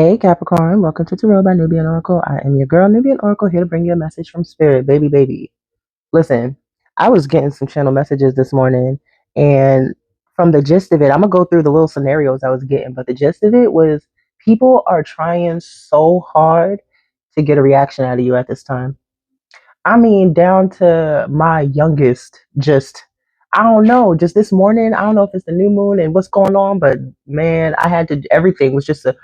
Hey Capricorn, welcome to Tarot by Nubian Oracle. I am your girl, Nubian Oracle, here to bring you a message from Spirit, baby, baby. Listen, I was getting some channel messages this morning, and from the gist of it, I'm gonna go through the little scenarios I was getting, but the gist of it was people are trying so hard to get a reaction out of you at this time. I mean, down to my youngest, just I don't know, just this morning, I don't know if it's the new moon and what's going on, but man, I had to everything was just a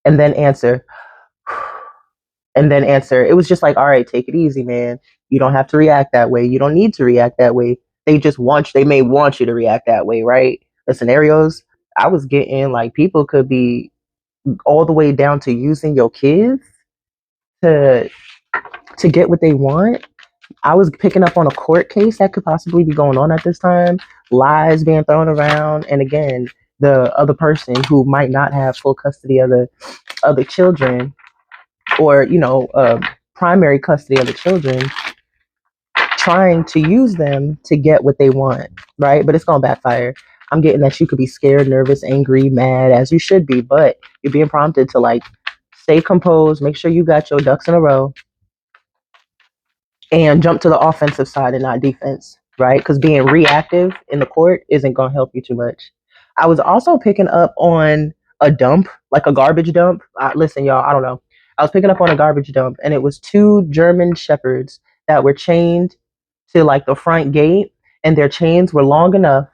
and then answer and then answer. It was just like, all right, take it easy, man. You don't have to react that way. You don't need to react that way. They may want you to react that way, right? The scenarios I was getting, like, people could be all the way down to using your kids to get what they want. I was picking up on a court case that could possibly be going on at this time, lies being thrown around, and again, the other person who might not have full custody of the other children, or primary custody of the children, trying to use them to get what they want, right? But it's gonna backfire. I'm getting that you could be scared, nervous, angry, mad, as you should be, but you're being prompted to, like, stay composed, make sure you got your ducks in a row, and jump to the offensive side and not defense, right? Because being reactive in the court isn't gonna help you too much. I was also picking up on a dump, like a garbage dump. Listen, y'all, I don't know. I was picking up on a garbage dump, and it was two German shepherds that were chained to, like, the front gate, and their chains were long enough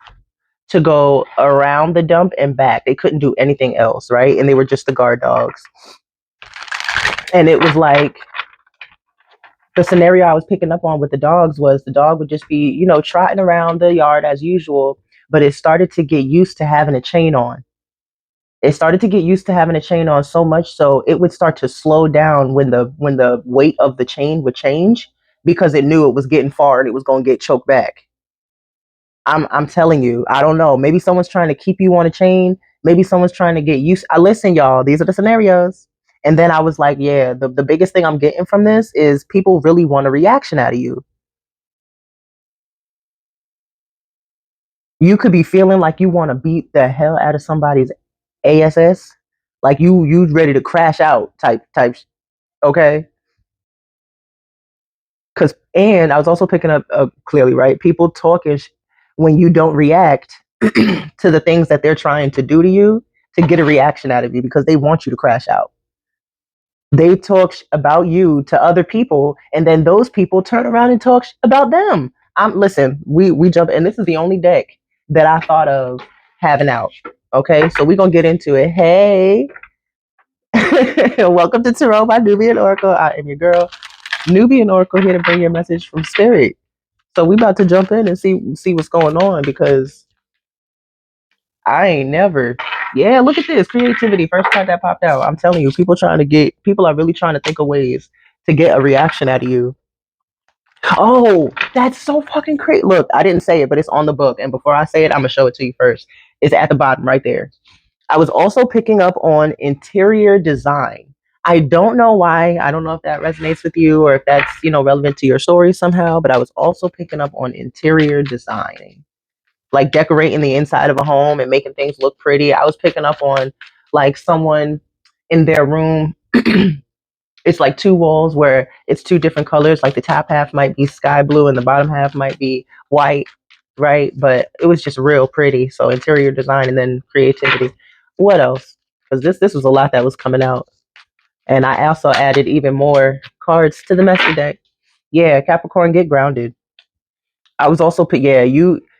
to go around the dump and back. They couldn't do anything else, right? And they were just the guard dogs. And it was like, the scenario I was picking up on with the dogs was the dog would just be, trotting around the yard as usual, but it started to get used to having a chain on. It started to get used to having a chain on so much so it would start to slow down when the weight of the chain would change, because it knew it was getting far and it was going to get choked back. I'm telling you, I don't know. Maybe someone's trying to keep you on a chain. Maybe someone's trying to get used. I listen, y'all. These are the scenarios. And then I was like, yeah, the biggest thing I'm getting from this is people really want a reaction out of you. You could be feeling like you want to beat the hell out of somebody's ass, like you ready to crash out type. Okay, and I was also picking up, clearly, right? People talking when you don't react to the things that they're trying to do to you to get a reaction out of you, because they want you to crash out. They talk about you to other people, and then those people turn around and talk about them. Listen, we jump, and this is the only deck that I thought of having out. Okay, so we're gonna get into it. Hey, welcome to Tarot by Nubian Oracle. I am your girl, Nubian Oracle, here to bring your message from Spirit. So we about to jump in and see what's going on, because I ain't never. Yeah, look at this creativity. First card that popped out. I'm telling you, people are really trying to think of ways to get a reaction out of you. Oh, that's so fucking great. Look, I didn't say it, but it's on the book. And before I say it, I'm gonna show it to you first. It's at the bottom right there. I was also picking up on interior design. I don't know why. I don't know if that resonates with you or if that's, relevant to your story somehow, but I was also picking up on interior designing, like decorating the inside of a home and making things look pretty. I was picking up on, like, someone in their room. It's like two walls where it's two different colors. Like the top half might be sky blue and the bottom half might be white, right? But it was just real pretty. So interior design and then creativity. What else? Because this was a lot that was coming out, and I also added even more cards to the master deck. Yeah, Capricorn, get grounded. I was also put, yeah,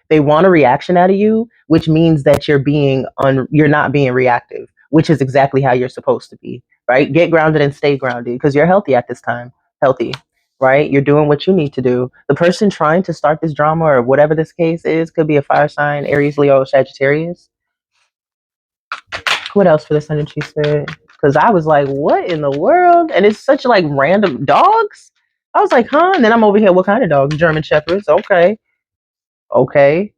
they want a reaction out of you, which means that you're not being reactive, which is exactly how you're supposed to be, right? Get grounded and stay grounded, because you're healthy at this time. Healthy, right? You're doing what you need to do. The person trying to start this drama or whatever this case is could be a fire sign, Aries, Leo, Sagittarius. What else for this energy, Spirit? Because I was like, what in the world? And it's such, like, random dogs. I was like, huh? And then I'm over here, what kind of dogs? German Shepherds. Okay. Okay.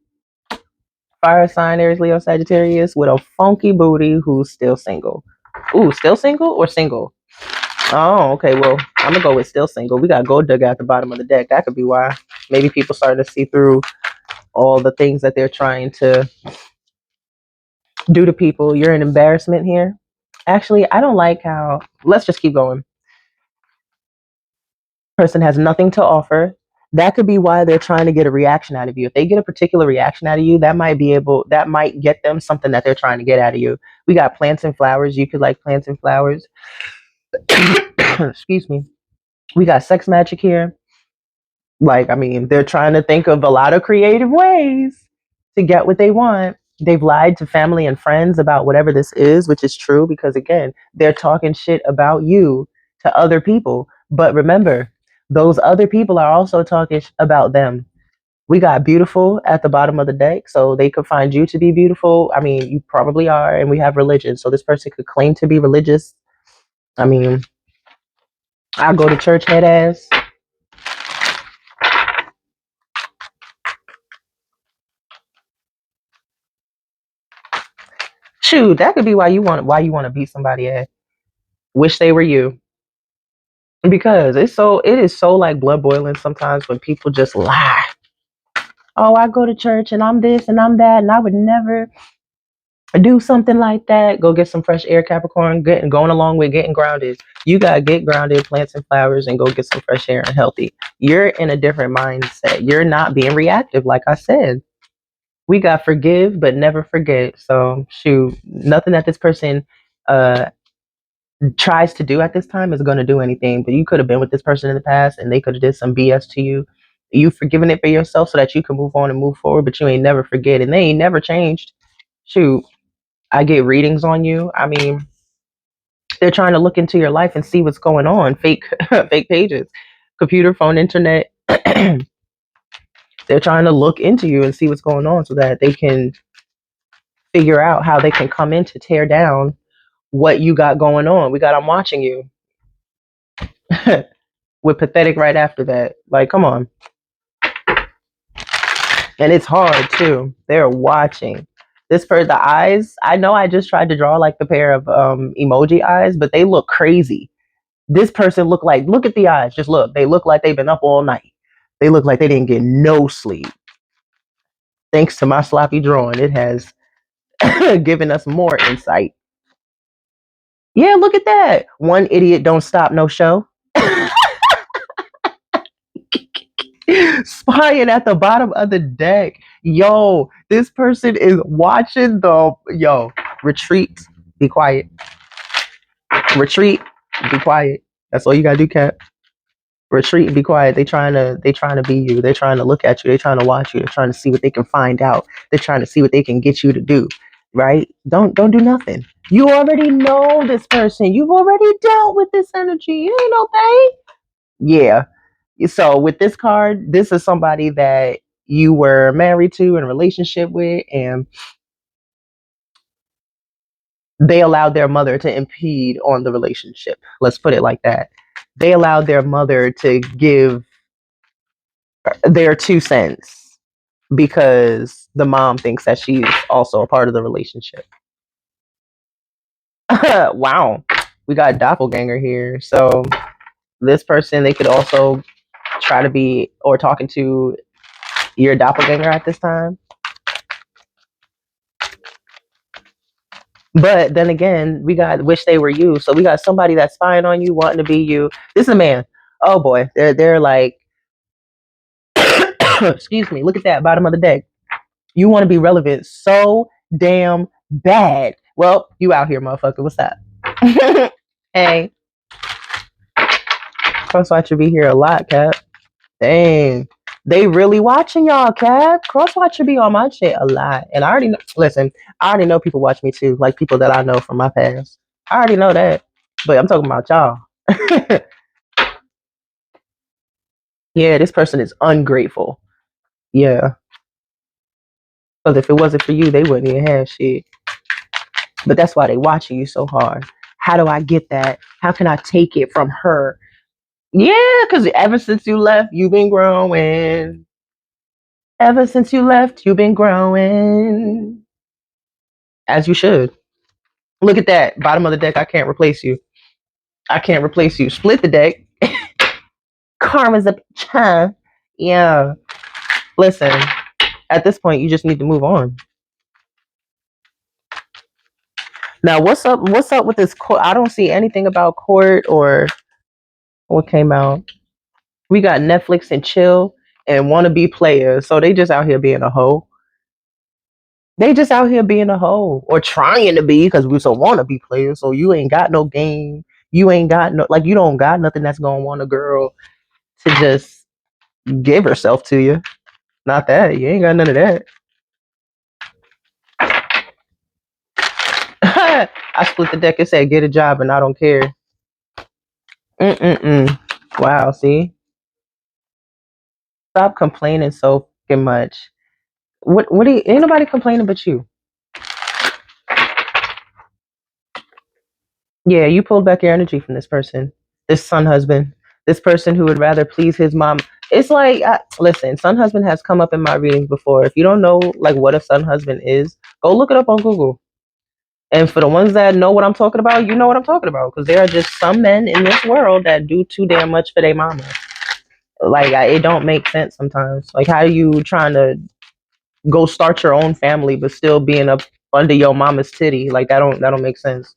Fire sign, Aries, Leo, Sagittarius with a funky booty who's still single. Ooh, still single or single? Oh, okay. Well, I'm going to go with still single. We got gold digger at the bottom of the deck. That could be why. Maybe people starting to see through all the things that they're trying to do to people. You're an embarrassment here. Actually, I don't like how. Let's just keep going. Person has nothing to offer. That could be why they're trying to get a reaction out of you. If they get a particular reaction out of you, that might get them something that they're trying to get out of you. We got plants and flowers. You could like plants and flowers. Excuse me. We got sex magic here. Like, I mean, they're trying to think of a lot of creative ways to get what they want. They've lied to family and friends about whatever this is, which is true because, again, they're talking shit about you to other people. But remember, those other people are also talking about them. We got beautiful at the bottom of the deck, so they could find you to be beautiful. I mean, you probably are. And we have religion. So this person could claim to be religious. I mean, I go to church head ass. Shoot, that could be why you want to beat somebody at. Wish they were you. Because it is so like blood boiling sometimes when people just lie. Oh, I go to church and I'm this and I'm that and I would never do something like that. Go get some fresh air, Capricorn. Going along with getting grounded. You gotta get grounded, plants and flowers, and go get some fresh air and healthy. You're in a different mindset. You're not being reactive, like I said. We got forgive but never forget. So shoot, nothing that this person uh tries to do at this time is going to do anything. But you could have been with this person in the past and they could have did some BS to you. You've forgiven it for yourself so that you can move on and move forward, but you ain't never forget and they ain't never changed. Shoot, I get readings on you. I mean, they're trying to look into your life and see what's going on. Fake fake pages, computer, phone, internet. They're trying to look into you and see what's going on so that they can figure out how they can come in to tear down what you got going on. We got I'm watching you. With pathetic right after that. Like, come on. And it's hard too. They're watching. The eyes, I know I just tried to draw like the pair of emoji eyes, but they look crazy. This person look at the eyes. Just look. They look like they've been up all night. They look like they didn't get no sleep. Thanks to my sloppy drawing, it has given us more insight. Yeah, look at that. One idiot don't stop no show. Spying at the bottom of the deck. Yo, this person is watching retreat. Be quiet. Retreat. Be quiet. That's all you gotta do, Cat. Retreat and be quiet. They trying to be you. They're trying to look at you. They're trying to watch you. They're trying to see what they can find out. They're trying to see what they can get you to do. Right? Don't do nothing. You already know this person. You've already dealt with this energy. It ain't no thing. Yeah. So with this card, this is somebody that you were married to in a relationship with, and they allowed their mother to impede on the relationship. Let's put it like that. They allowed their mother to give their 2 cents because the mom thinks that she's also a part of the relationship. Wow. We got doppelganger here. So this person, they could also try to be or talking to your doppelganger at this time. But then again, we got wish they were you. So we got somebody that's spying on you, wanting to be you. This is a man. Oh boy, they're like, excuse me. Look at that bottom of the deck. You want to be relevant so damn bad. Well, you out here, motherfucker. What's up? Hey, Crosswatch should be here a lot, Cap. Dang. They really watching y'all, Cap. Crosswatch should be on my shit a lot. And I already know, listen, I already know people watch me too, like people that I know from my past. I already know that. But I'm talking about y'all. Yeah, this person is ungrateful. Yeah. Because if it wasn't for you, they wouldn't even have shit. But that's why they watching you so hard. How do I get that? How can I take it from her? Yeah, because ever since you left, you've been growing. Ever since you left, you've been growing. As you should. Look at that. Bottom of the deck, I can't replace you. I can't replace you. Split the deck. Karma's a huh? Yeah. Listen, at this point, you just need to move on. Now, what's up? What's up with this court? I don't see anything about court or what came out. We got Netflix and chill and wannabe players, so they just out here being a hoe. They just out here being a hoe or trying to be because we so wannabe players. So you ain't got no game. You ain't got no like. You don't got nothing that's gonna want a girl to just give herself to you. Not that you ain't got none of that. I split the deck and said, "Get a job," and I don't care. Mm-mm-mm. Wow, see? Stop complaining so fucking much. What do you, ain't nobody complaining but you. Yeah, you pulled back your energy from this person. This son husband. This person who would rather please his mom. It's like listen, son husband has come up in my readings before. If you don't know like what a son husband is, go look it up on Google. And for the ones that know what I'm talking about, you know what I'm talking about because there are just some men in this world that do too damn much for their mama. Like it don't make sense sometimes. Like how are you trying to go start your own family but still being up under your mama's titty? Like that don't make sense.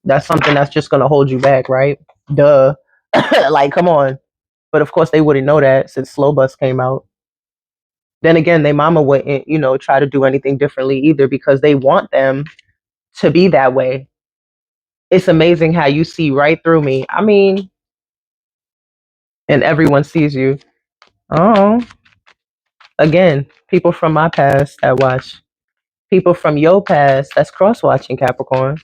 That's something that's just gonna hold you back, right? Duh. Like come on. But of course they wouldn't know that since Slow Bus came out. Then again, they mama wouldn't, try to do anything differently either because they want them to be that way. It's amazing how you see right through me. I mean, and everyone sees you. Oh, again, people from my past that watch. People from your past that's cross watching Capricorn.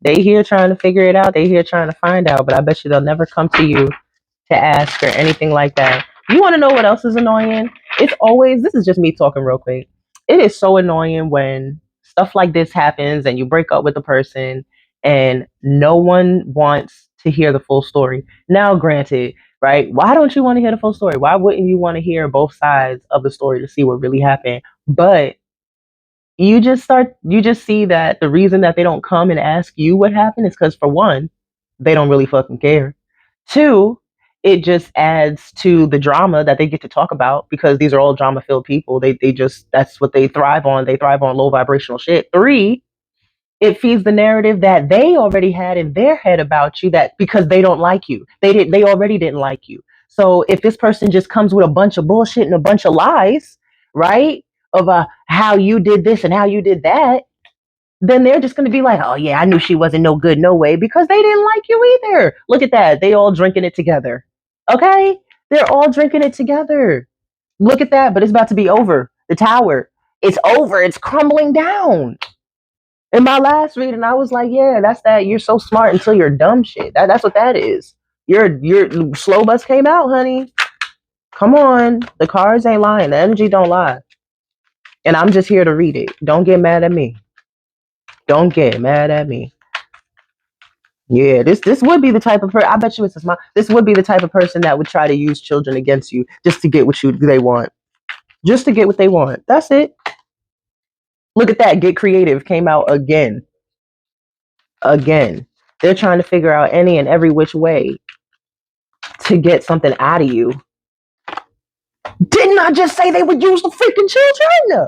They here trying to figure it out. They here trying to find out, but I bet you they'll never come to you to ask or anything like that. You want to know what else is annoying? It's always, this is just me talking real quick. It is so annoying when stuff like this happens and you break up with a person and no one wants to hear the full story. Now, granted, right? Why don't you want to hear the full story? Why wouldn't you want to hear both sides of the story to see what really happened? But you just see that the reason that they don't come and ask you what happened is because for one, they don't really fucking care. Two, it just adds to the drama that they get to talk about because these are all drama filled people. They just that's what they thrive on. They thrive on low vibrational shit. Three, it feeds the narrative that they already had in their head about you that because they don't like you. They already didn't like you. So if this person just comes with a bunch of bullshit and a bunch of lies, right? Of how you did this and how you did that, then they're just going to be like, oh yeah, I knew she wasn't no good, no way, because they didn't like you either. Look at that. They all drinking it together. Okay? They're all drinking it together. Look at that, but it's about to be over. The tower. It's over. It's crumbling down. In my last reading, I was like, yeah, that's that. You're so smart until you're dumb shit. That's what that is. Your slow bus came out, honey. Come on. The cards ain't lying. The energy don't lie. And I'm just here to read it. Don't get mad at me. Don't get mad at me. Yeah, this would be the type of person. I bet you it's a smart. This would be the type of person that would try to use children against you just to get what they want. Just to get what they want. That's it. Look at that. Get creative came out again. Again. They're trying to figure out any and every which way to get something out of you. Didn't I just say they would use the freaking children?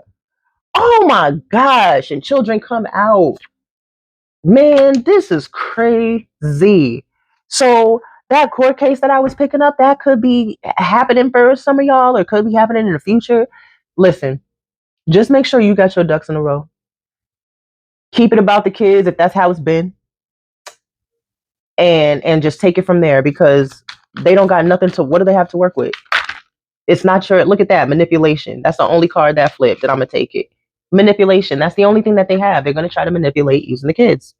Oh my gosh. And children come out. Man, this is crazy. So that court case that I was picking up, that could be happening for some of y'all or could be happening in the future. Listen, just make sure you got your ducks in a row. Keep it about the kids if that's how it's been. And just take it from there because they don't got nothing to what do they have to work with? It's not your look at that manipulation. That's the only card that flipped and I'm gonna take it. Manipulation. That's the only thing that they have. They're gonna try to manipulate using the kids.